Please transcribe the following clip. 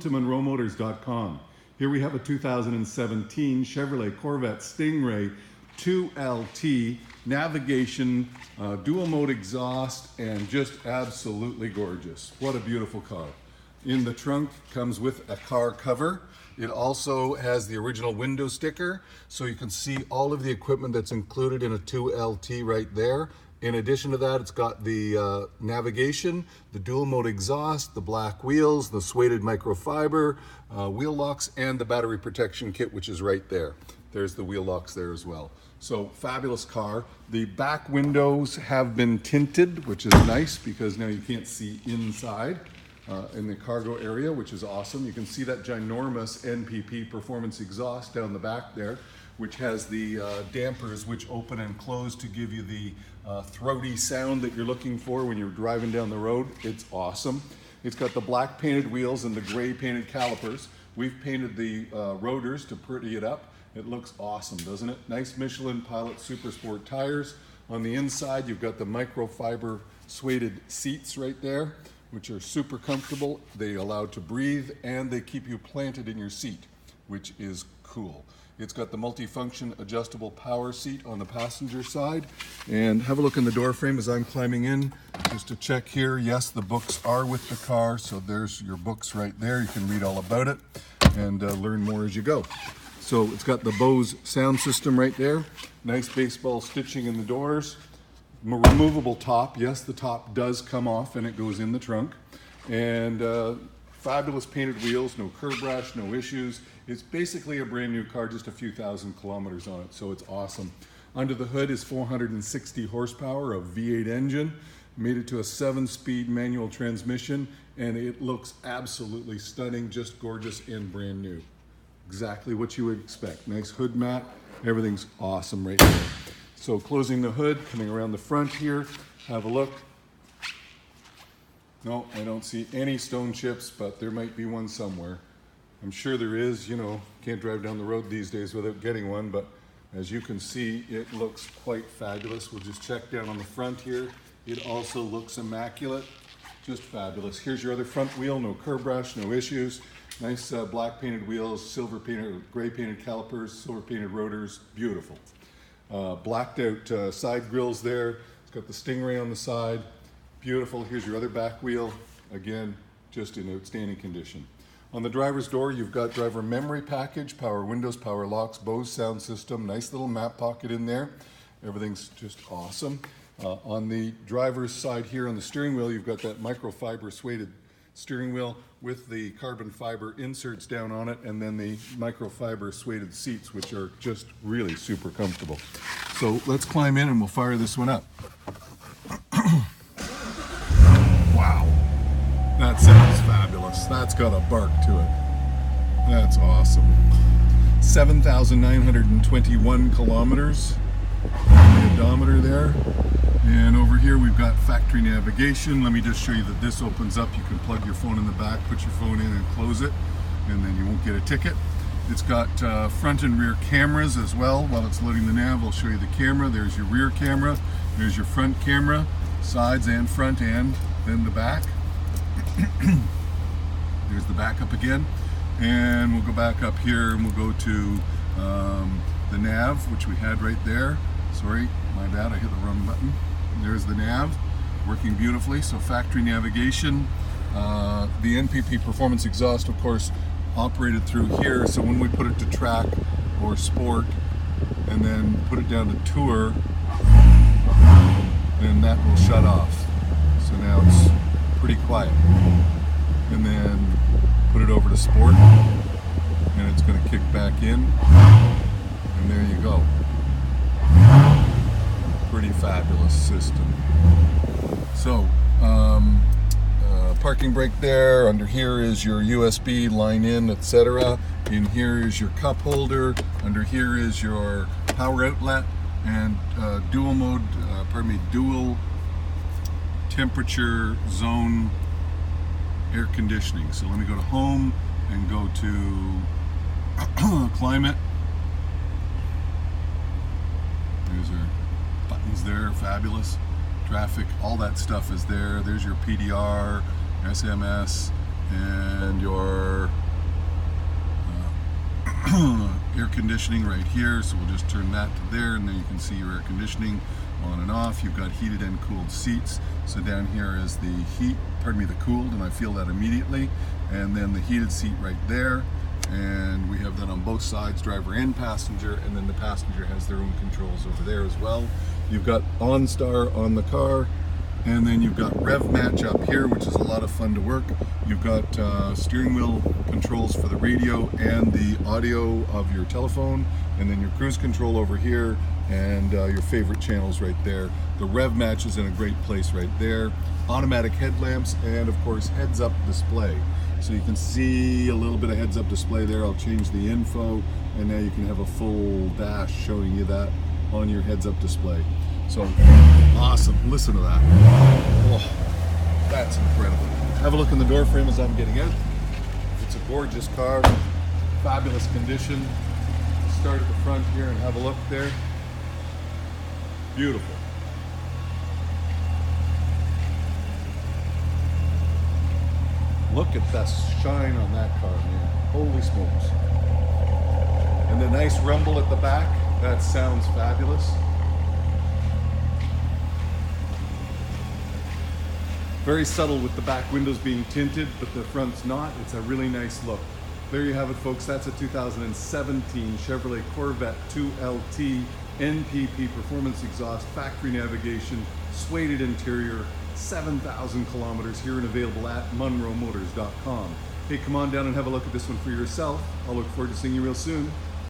To MunroMotors.com. Here we have a 2017 Chevrolet Corvette Stingray 2LT, navigation, dual mode exhaust, and just absolutely gorgeous. What a beautiful car. In the trunk comes with a car cover. It also has the original window sticker, so you can see all of the equipment that's included in a 2LT right there. In addition to that, it's got the navigation, the dual mode exhaust, the black wheels, the sueded microfiber, wheel locks, and the battery protection kit, which is right there. There's the wheel locks there as well. So fabulous car. The back windows have been tinted, which is nice because now you can't see inside in the cargo area, which is awesome. You can see that ginormous NPP Performance Exhaust down the back there, which has the dampers which open and close to give you the throaty sound that you're looking for when you're driving down the road. It's awesome. It's got the black painted wheels and the gray painted calipers. We've painted the rotors to pretty it up. It looks awesome, doesn't it? Nice Michelin Pilot Super Sport tires. On the inside, you've got the microfiber sueded seats right there, which are super comfortable. They allow to breathe and they keep you planted in your seat, which is cool. It's got the multifunction adjustable power seat on the passenger side. And have a look in the door frame as I'm climbing in, just to check here. Yes, the books are with the car, so there's your books right there. You can read all about it and learn more as you go. So it's got the Bose sound system right there. Nice baseball stitching in the doors. Removable top. Yes, the top does come off and it goes in the trunk. And fabulous painted wheels, no curb rash, no issues. It's basically a brand new car, just a few thousand kilometers on it, so it's awesome. Under the hood is 460 horsepower, a V8 engine, made it to a 7-speed manual transmission, and it looks absolutely stunning, just gorgeous and brand new. Exactly what you would expect. Nice hood mat, everything's awesome right there. So closing the hood, coming around the front here, have a look. No, I don't see any stone chips, but there might be one somewhere. I'm sure there is, you know, can't drive down the road these days without getting one, but as you can see, it looks quite fabulous. We'll just check down on the front here. It also looks immaculate, just fabulous. Here's your other front wheel, no curb rash, no issues. Nice black painted wheels, silver painted, gray painted calipers, silver painted rotors, beautiful. Blacked out side grills there. It's got the Stingray on the side, beautiful. Here's your other back wheel, again, just in outstanding condition. On the driver's door, you've got driver memory package, power windows, power locks, Bose sound system, nice little map pocket in there. Everything's just awesome. On the driver's side here on the steering wheel, you've got that microfiber sueded steering wheel with the carbon fiber inserts down on it, and then the microfiber sueded seats, which are just really super comfortable. So let's climb in and we'll fire this one up. Wow. That sounds fabulous. That's got a bark to it. That's awesome. 7,921 kilometers on the odometer there. And over here we've got factory navigation. Let me just show you that this opens up. You can plug your phone in the back, put your phone in and close it, and then you won't get a ticket. It's got front and rear cameras as well. While it's loading the nav, I'll show you the camera. There's your rear camera. There's your front camera, sides and front, and then the back. There's the backup again, and we'll go back up here and we'll go to the nav, which we had right there. Sorry, my bad, I hit the wrong button. There's the nav, working beautifully. So factory navigation. The NPP Performance Exhaust, of course, operated through here. So when we put it to track or sport and then put it down to tour, then that will shut off. So now it's pretty quiet. And then put it over to sport and it's going to kick back in, and there you go. Pretty fabulous system. So parking brake there. Under here is your USB line in, etc. In here is your cup holder. Under here is your power outlet and dual mode, dual temperature zone air conditioning. So let me go to home and go to climate. There's our buttons there, fabulous. Traffic, all that stuff is there. There's your PDR, SMS, and your air conditioning right here, so we'll just turn that to there, and then you can see your air conditioning on and off. You've got heated and cooled seats. So down here is the the cooled, and I feel that immediately. And then the heated seat right there. And we have that on both sides, driver and passenger, and then the passenger has their own controls over there as well. You've got OnStar on the car, and then you've got Rev Match up here, which is a lot of fun to work. You've got steering wheel controls for the radio and the audio of your telephone, and then your cruise control over here, and your favorite channels right there. The Rev Match is in a great place right there. Automatic headlamps, and of course heads-up display. So you can see a little bit of heads-up display there. I'll change the info, and now you can have a full dash showing you that on your heads-up display. So awesome, listen to that. Oh, that's incredible. Have a look in the door frame as I'm getting out. It's a gorgeous car, fabulous condition. Start at the front here and have a look there. Beautiful. Look at that shine on that car, man. Holy smokes. And the nice rumble at the back, that sounds fabulous. Very subtle with the back windows being tinted, but the front's not. It's a really nice look. There you have it, folks. That's a 2017 Chevrolet Corvette 2LT NPP Performance Exhaust, factory navigation, sueded interior, 7,000 kilometers here and available at munromotors.com. Hey, come on down and have a look at this one for yourself. I'll look forward to seeing you real soon.